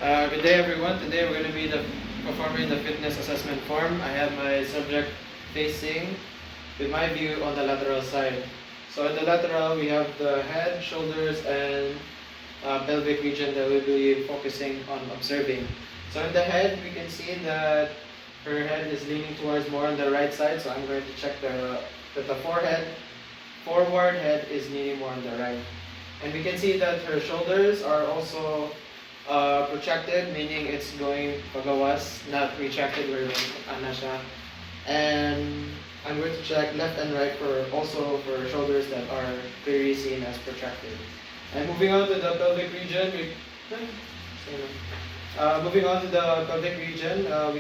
Good day everyone. Today we're going to be performing the fitness assessment form. I have my subject facing with my view on the lateral side. So in the lateral we have the head, shoulders and pelvic region that we'll be focusing on observing. So in the head we can see that her head is leaning towards more on the right side. So I'm going to check that the forward head is leaning more on the right. And we can see that her shoulders are also protracted, meaning it's going pagawas, not retracted where ana siya. And I'm going to check left and right for shoulders that are clearly seen as protracted. And moving on to the pelvic region, we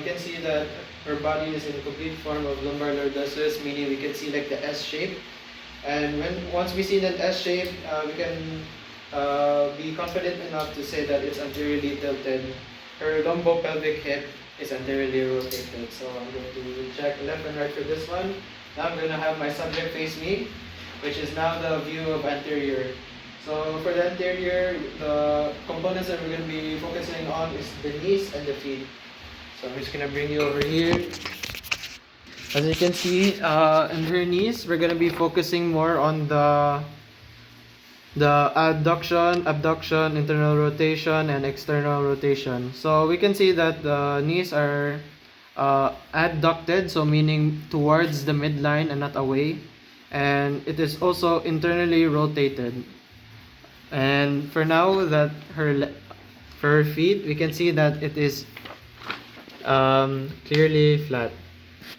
can see that her body is in complete form of lumbar lordosis, meaning we can see like the S shape. And once we see that S shape, we can be confident enough to say that it's anteriorly tilted. Her lumbopelvic hip is anteriorly rotated. So I'm going to check left and right for this one. Now I'm going to have my subject face me, which is now the view of anterior. So for the anterior, the components that we're going to be focusing on is the knees and the feet. So I'm just going to bring you over here. As you can see, in her knees, we're going to be focusing more on the adduction, abduction, internal rotation, and external rotation. So we can see that the knees are adducted, so meaning towards the midline and not away. And it is also internally rotated. And for now, that for her feet, we can see that it is clearly flat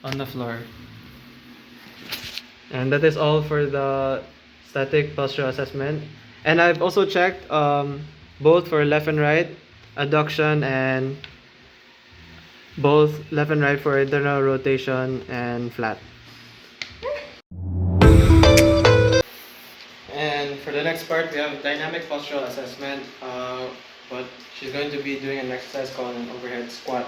on the floor. And that is all for the static postural assessment. And I've also checked both for left and right adduction and both left and right for internal rotation and flat. And for the next part, we have dynamic postural assessment, but she's going to be doing an exercise called an overhead squat.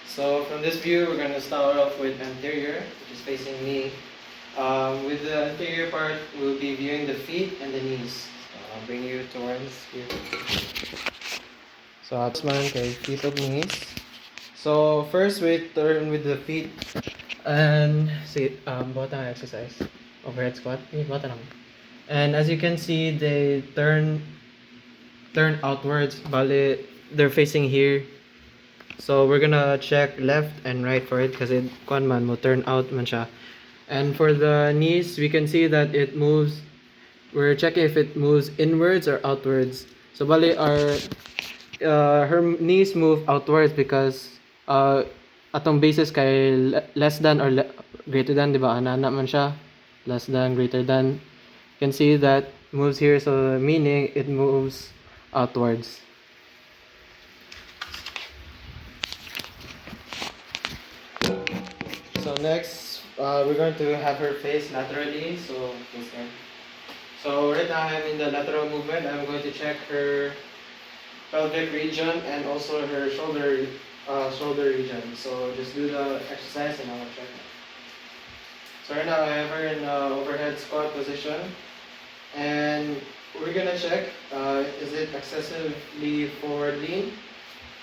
So from this view, we're going to start off with anterior, which is facing me. With the anterior part, we'll be viewing the feet and the knees. So I'll bring you towards here. So this one, okay, feet and knees. So first we turn with the feet and see, bottom exercise, overhead squat. Bottom. And as you can see, they turn outwards. Bali, they're facing here. So we're gonna check left and right for it because it man mo turn out man siya. And for the knees, we can see that it moves. We're checking if it moves inwards or outwards. So bali her knees move outwards because atong basis kay less than or greater than, di ba? Ana man siya. Less than, greater than. You can see that moves here, so meaning it moves outwards. So next, we're going to have her face laterally. So face there. So right now I'm in the lateral movement. I'm going to check her pelvic region and also her shoulder region. So just do the exercise and I'll check. So right now I have her in overhead squat position, and we're gonna check is it excessively forward lean,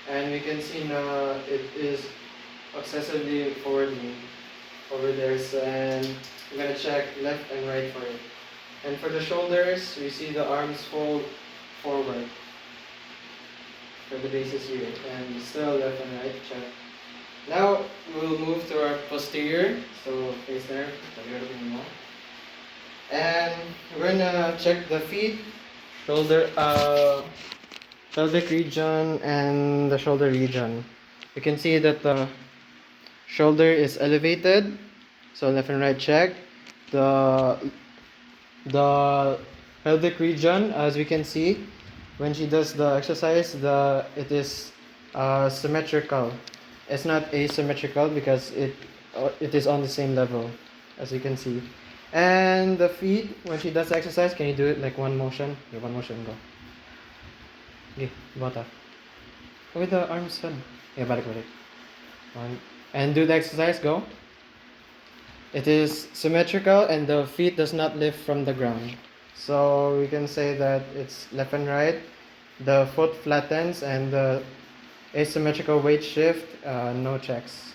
and we can see now it is excessively forward lean over there. So, and we're gonna check left and right for it. And for the shoulders, we see the arms fold forward for the bases here, and still left and right, check. Now we'll move to our posterior, so face there, and we're gonna check the feet, shoulder, pelvic region, and the shoulder region. You can see that the shoulder is elevated, so left and right check. The pelvic region, as we can see, when she does the exercise, it is symmetrical. It's not asymmetrical because it is on the same level, as you can see. And the feet, when she does the exercise, can you do it like one motion? Okay, one motion, go. Okay, bata. With the arms done. Yeah, balik. One. And do the exercise, go. It is symmetrical and the feet does not lift from the ground. So we can say that it's left and right. The foot flattens and the asymmetrical weight shift, no checks.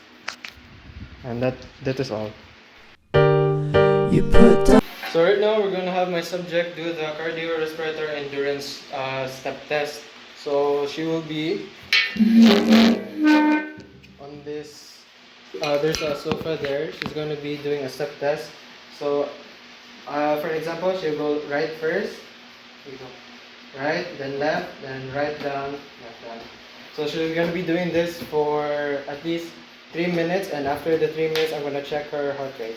And that is all. So right now we're gonna have my subject do the cardiorespiratory endurance step test. So she will be on this. There's a sofa there. She's gonna be doing a step test. So for example, she will right first. Here you go. Right, then left, then right down, left down. So she's gonna be doing this for at least 3 minutes, and after the 3 minutes, I'm gonna check her heart rate.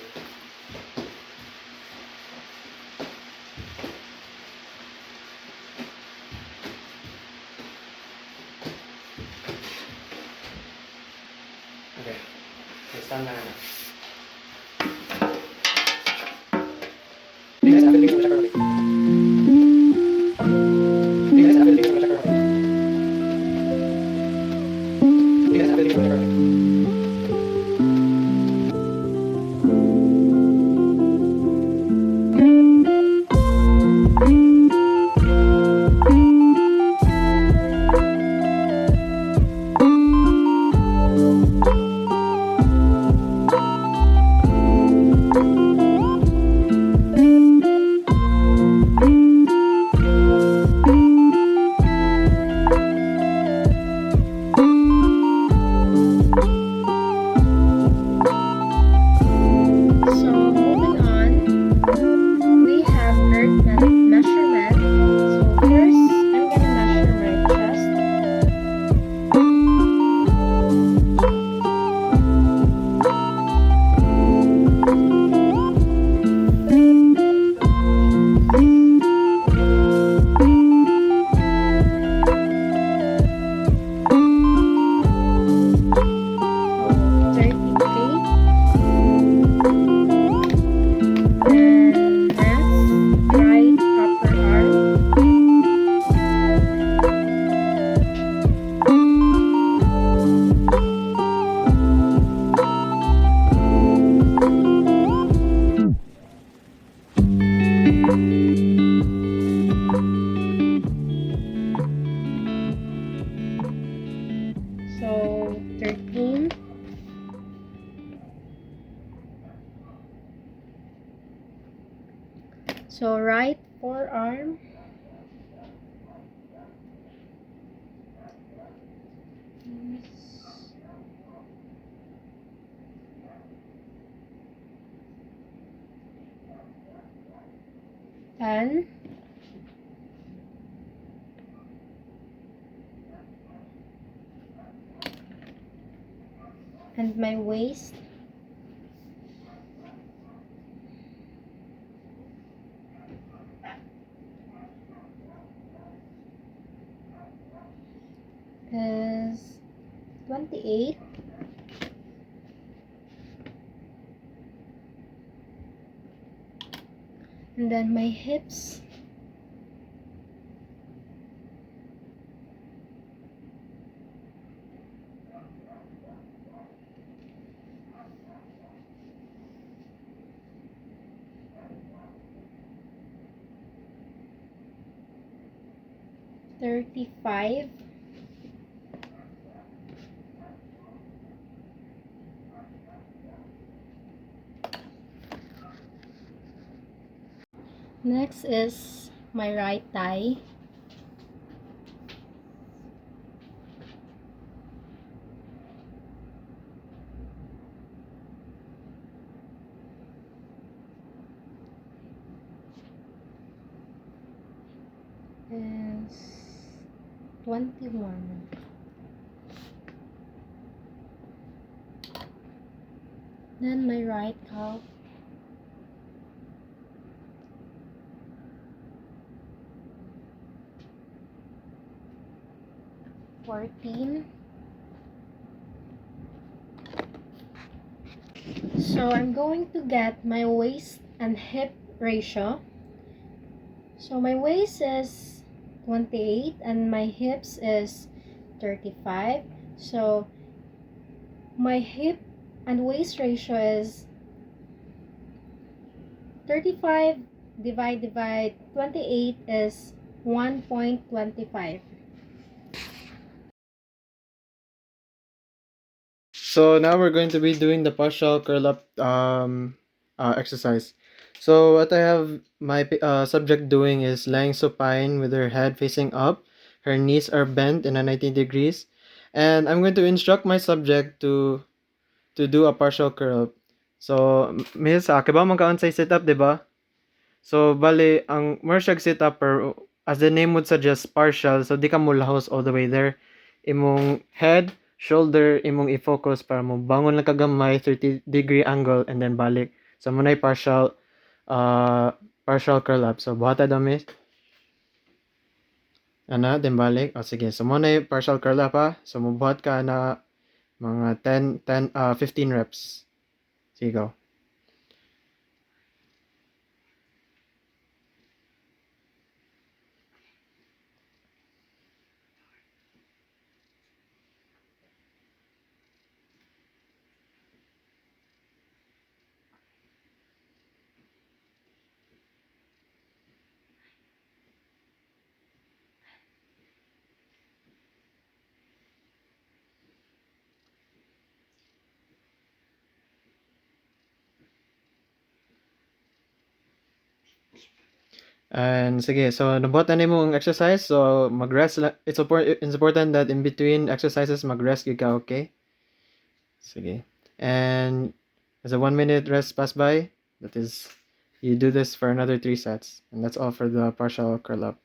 Okay, stand na. 3 minutes after 3 minutes, I'm gonna check her heart rate. 3 minutes after 3 minutes, I'm gonna check her heart rate. 3 minutes after 3 minutes, I'm gonna check her heart rate. So 13. So right forearm. And my waist. Is 28. And then my hips. $35. Next is my right thigh. Is 21. Then my right calf. 14. So I'm going to get my waist and hip ratio. So my waist is 28 and my hips is 35. So my hip and waist ratio is 35 divide 28 is 1.25. So now we're going to be doing the partial curl up exercise. So what I have my subject doing is lying supine with her head facing up, her knees are bent in a 90 degrees, and I'm going to instruct my subject to do a partial curl up. So Miss, kiba man kaon sa sit up, di ba? So bali ang more siya sit up or as the name would suggest partial, so di ka mo lahos all the way there. Imong head, shoulder imong i-focus para mo bangon lang kagamay 30-degree angle and then balik. So muna uh partial curl up. So buhata daw Miss. Ana, then balik. O sige. So muna partial curl up ha. So mubuhat ka na mga 15 reps. Sige go. And sige, so nabuhat na nimo ang exercise. So mag-rest la. It's important that in between exercises mag-rest gyud ka, okay? Sige. And as a 1 minute rest pass by, that is you do this for another 3 sets. And that's all for the partial curl up.